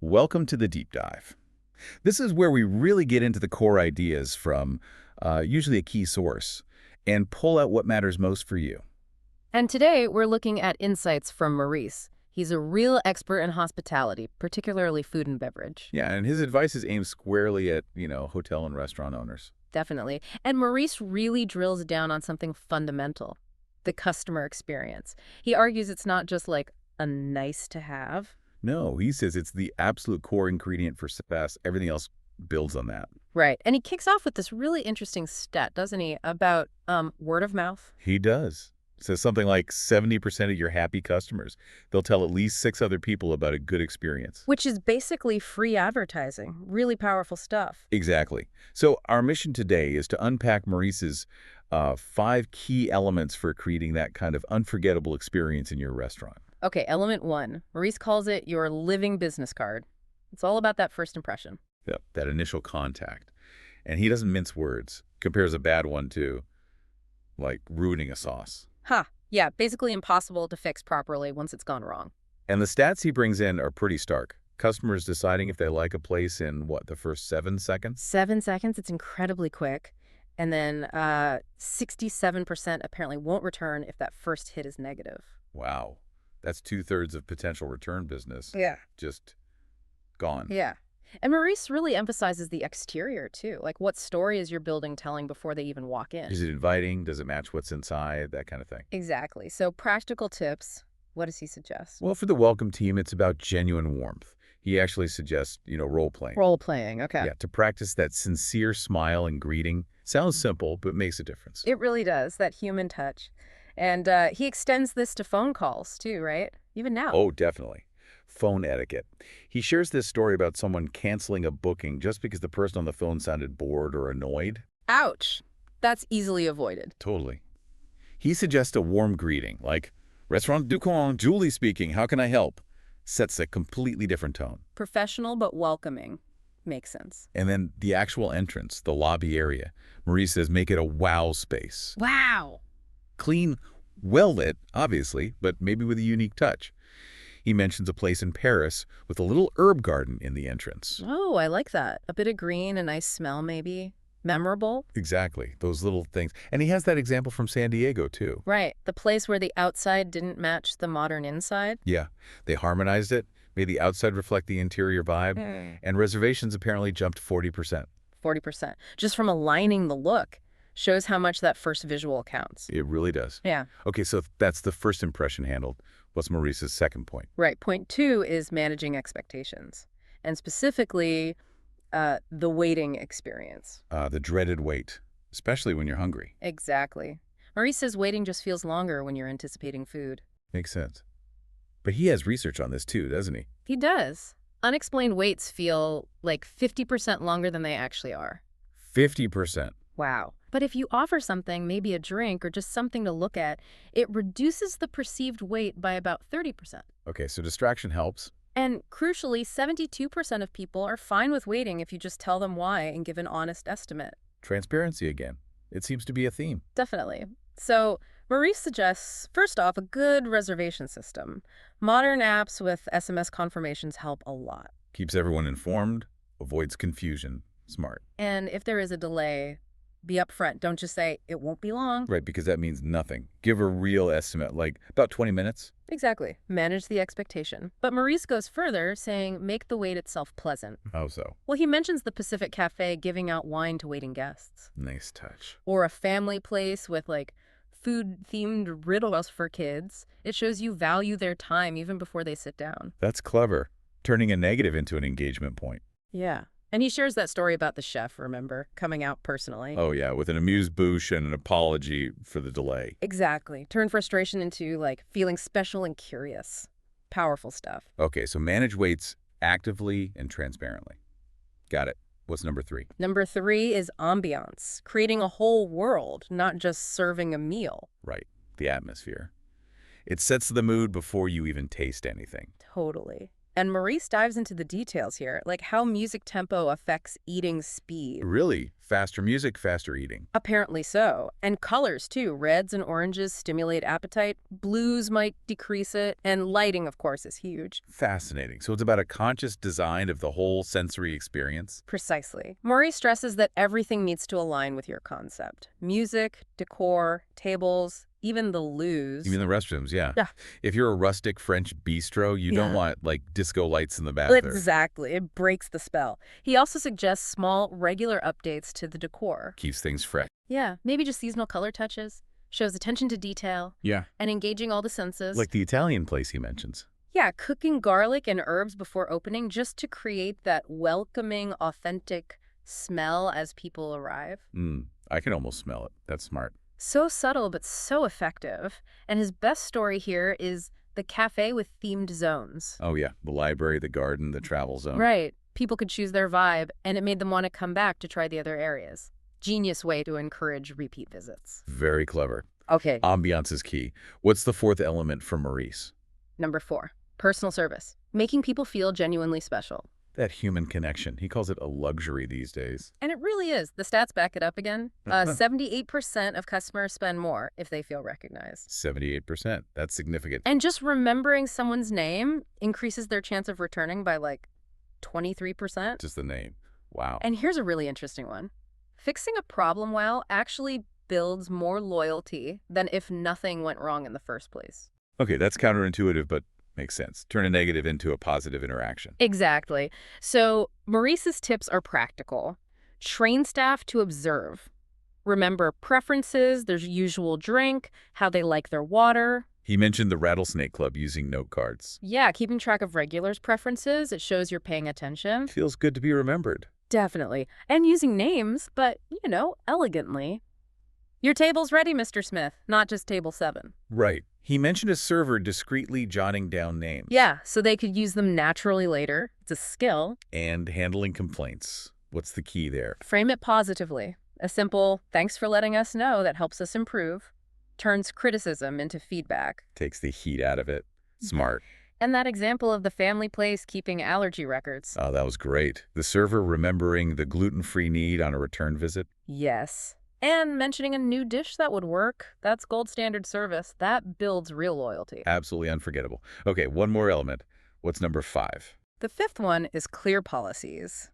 Welcome to the deep dive. This is where we really get into the core ideas from usually a key source and pull out what matters most for you. And today we're looking at insights from Maurice. He's a real expert in hospitality, particularly food and beverage. Yeah, and his advice is aimed squarely at, hotel and restaurant owners. Definitely. And Maurice really drills down on something fundamental, the customer experience. He argues it's not just like a nice to have. No, he says it's the absolute core ingredient for success. Everything else builds on that. Right. And he kicks off with this really interesting stat, doesn't he, about word of mouth? He does. Says something like 70% of your happy customers. They'll tell at least 6 other people about a good experience. Which is basically free advertising. Really powerful stuff. Exactly. So our mission today is to unpack Maurice's 5 key elements for creating that kind of unforgettable experience in your restaurant. Okay, element one. Maurice calls it your living business card. It's all about that first impression. Yep, that initial contact. And he doesn't mince words. Compares a bad one to, like, ruining a sauce. Ha! Yeah, basically impossible to fix properly once it's gone wrong. And the stats he brings in are pretty stark. Customers deciding if they like a place in, the first 7 seconds? 7 seconds, it's incredibly quick. And then 67% apparently won't return if that first hit is negative. Wow. That's 2/3 of potential return business. Yeah. Just gone. Yeah. And Maurice really emphasizes the exterior, too. Like, what story is your building telling before they even walk in? Is it inviting? Does it match what's inside? That kind of thing. Exactly. So practical tips. What does he suggest? Well, for the welcome team, it's about genuine warmth. He actually suggests, role-playing. Role-playing, okay. Yeah, to practice that sincere smile and greeting. Sounds simple, but makes a difference. It really does, that human touch. And he extends this to phone calls, too, right? Even now. Oh, definitely. Phone etiquette. He shares this story about someone canceling a booking just because the person on the phone sounded bored or annoyed. Ouch. That's easily avoided. Totally. He suggests a warm greeting, like, Restaurant Ducon, Julie speaking, how can I help? Sets a completely different tone. Professional but welcoming. Makes sense. And then the actual entrance, the lobby area. Maurice says make it a wow space. Wow. Clean, well-lit, obviously, but maybe with a unique touch. He mentions a place in Paris with a little herb garden in the entrance. Oh, I like that. A bit of green, a nice smell maybe. Memorable. Exactly, those little things. And he has that example from San Diego, too. Right. The place where the outside didn't match the modern inside. Yeah, they harmonized it, made the outside reflect the interior vibe, and reservations apparently jumped 40%. 40%. Just from aligning the look. Shows how much that first visual counts. It really does. Yeah. Okay, so that's the first impression handled. What's Maurice's second point? Right. Point two is managing expectations. And specifically, the waiting experience. The dreaded wait, especially when you're hungry. Exactly. Maurice says waiting just feels longer when you're anticipating food. Makes sense. But he has research on this too, doesn't he? He does. Unexplained waits feel like 50% longer than they actually are. 50%. Wow. But if you offer something, maybe a drink or just something to look at, it reduces the perceived wait by about 30%. Okay, so distraction helps. And crucially, 72% of people are fine with waiting if you just tell them why and give an honest estimate. Transparency again. It seems to be a theme. Definitely. So Maurice suggests, first off, a good reservation system. Modern apps with SMS confirmations help a lot. Keeps everyone informed, avoids confusion. Smart. And if there is a delay, be upfront. Don't just say, it won't be long. Right, because that means nothing. Give a real estimate, like about 20 minutes. Exactly. Manage the expectation. But Maurice goes further, saying make the wait itself pleasant. How so? Well, he mentions the Pacific Cafe giving out wine to waiting guests. Nice touch. Or a family place with, like, food-themed riddles for kids. It shows you value their time even before they sit down. That's clever. Turning a negative into an engagement point. Yeah. And he shares that story about the chef, remember, coming out personally. Oh, yeah, with an amuse-bouche and an apology for the delay. Exactly. Turn frustration into, like, feeling special and curious. Powerful stuff. Okay, so manage waits actively and transparently. Got it. What's number 3? Number 3 is ambiance, creating a whole world, not just serving a meal. Right, the atmosphere. It sets the mood before you even taste anything. Totally. And Maurice dives into the details here, like how music tempo affects eating speed. Really? Faster music, faster eating. Apparently so. And colors, too. Reds and oranges stimulate appetite. Blues might decrease it. And lighting, of course, is huge. Fascinating. So it's about a conscious design of the whole sensory experience? Precisely. Maurice stresses that everything needs to align with your concept. Music, decor, tables, even the loos. You mean the restrooms, yeah. Yeah. If you're a rustic French bistro, you don't Yeah. want, like, disco lights in the bathroom. Exactly. It breaks the spell. He also suggests small, regular updates to the decor. Keeps things fresh. Yeah, maybe just seasonal color touches, shows attention to detail, Yeah. and engaging all the senses. Like the Italian place he mentions. Yeah, cooking garlic and herbs before opening just to create that welcoming, authentic smell as people arrive. I can almost smell it. That's smart. So subtle, but so effective. And his best story here is the cafe with themed zones. Oh, yeah. The library, the garden, the travel zone. Right. People could choose their vibe, and it made them want to come back to try the other areas. Genius way to encourage repeat visits. Very clever. Okay, Ambiance is key. What's the fourth element for Maurice? number 4, personal service. Making people feel genuinely special. That human connection. He calls it a luxury these days. And it really is. The stats back it up again. 78% of customers spend more if they feel recognized. 78%. That's significant. And just remembering someone's name increases their chance of returning by like 23%. Just the name. Wow. And here's a really interesting one. Fixing a problem well actually builds more loyalty than if nothing went wrong in the first place. Okay, that's counterintuitive, but makes sense. Turn a negative into a positive interaction. Exactly. So Maurice's tips are practical. Train staff to observe. Remember preferences, their usual drink, how they like their water. He mentioned the Rattlesnake Club using note cards. Yeah, keeping track of regulars' preferences, it shows you're paying attention. Feels good to be remembered. Definitely. And using names, but, elegantly. Your table's ready, Mr. Smith, not just table 7. Right. He mentioned a server discreetly jotting down names. Yeah, so they could use them naturally later. It's a skill. And handling complaints. What's the key there? Frame it positively. A simple, thanks for letting us know, that helps us improve, turns criticism into feedback. Takes the heat out of it. Smart. And that example of the family place keeping allergy records. Oh, that was great. The server remembering the gluten-free need on a return visit. Yes. And mentioning a new dish that would work. That's gold standard service. That builds real loyalty. Absolutely unforgettable. Okay, one more element. What's number 5? The 5th one is clear policies.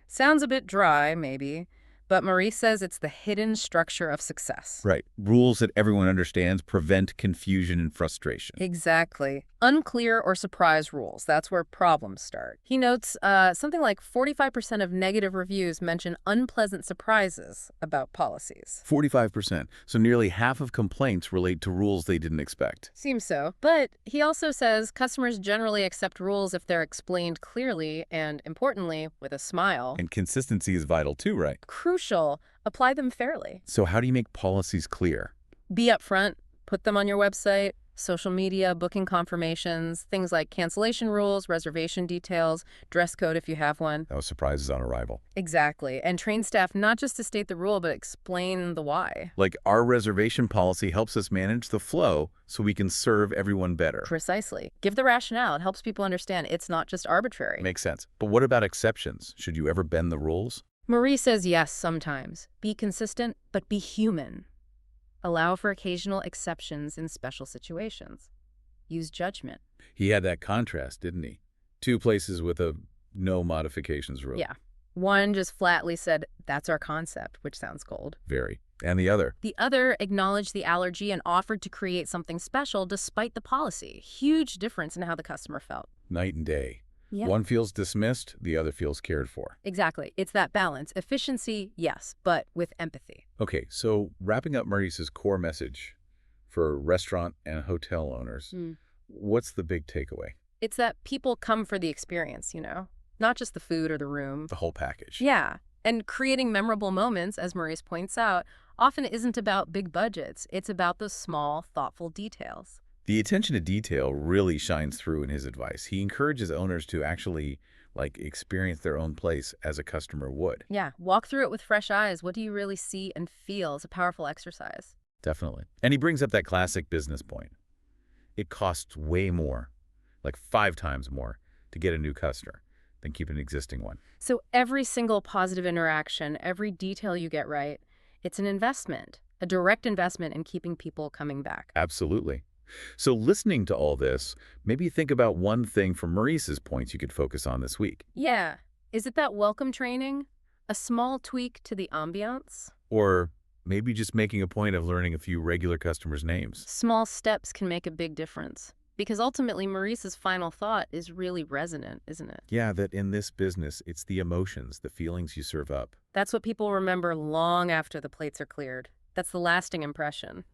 Sounds a bit dry, maybe, but Maurice says it's the hidden structure of success. Right. Rules that everyone understands prevent confusion and frustration. Exactly. Unclear or surprise rules. That's where problems start. He notes something like 45% of negative reviews mention unpleasant surprises about policies. 45%. So nearly half of complaints relate to rules they didn't expect. Seems so. But he also says customers generally accept rules if they're explained clearly and, importantly, with a smile. And consistency is vital too, right? Crucial. Apply them fairly. So how do you make policies clear? Be upfront. Put them on your website, social media, booking confirmations, things like cancellation rules, reservation details, dress code if you have one. No surprises on arrival. Exactly. And train staff not just to state the rule, but explain the why. Like our reservation policy helps us manage the flow so we can serve everyone better. Precisely. Give the rationale. It helps people understand it's not just arbitrary. Makes sense. But what about exceptions? Should you ever bend the rules? Marie says yes sometimes. Be consistent, but be human. Allow for occasional exceptions in special situations. Use judgment. He had that contrast, didn't he? 2 places with a no modifications rule. Yeah. One just flatly said, that's our concept, which sounds cold. Very. And the other? The other acknowledged the allergy and offered to create something special despite the policy. Huge difference in how the customer felt. Night and day. Yeah. One feels dismissed, the other feels cared for. Exactly. It's that balance. Efficiency, yes, but with empathy. Okay, so wrapping up Maurice's core message for restaurant and hotel owners, what's the big takeaway? It's that people come for the experience, not just the food or the room. The whole package. Yeah. And creating memorable moments, as Maurice points out, often isn't about big budgets. It's about the small, thoughtful details. The attention to detail really shines through in his advice. He encourages owners to actually, experience their own place as a customer would. Yeah, walk through it with fresh eyes. What do you really see and feel? It's a powerful exercise. Definitely. And he brings up that classic business point. It costs way more, like 5 times more, to get a new customer than keep an existing one. So every single positive interaction, every detail you get right, it's an investment, a direct investment in keeping people coming back. Absolutely. So listening to all this, maybe think about one thing from Maurice's points you could focus on this week. Yeah. Is it that welcome training? A small tweak to the ambiance? Or maybe just making a point of learning a few regular customers' names. Small steps can make a big difference. Because ultimately, Maurice's final thought is really resonant, isn't it? Yeah, that in this business, it's the emotions, the feelings you serve up. That's what people remember long after the plates are cleared. That's the lasting impression.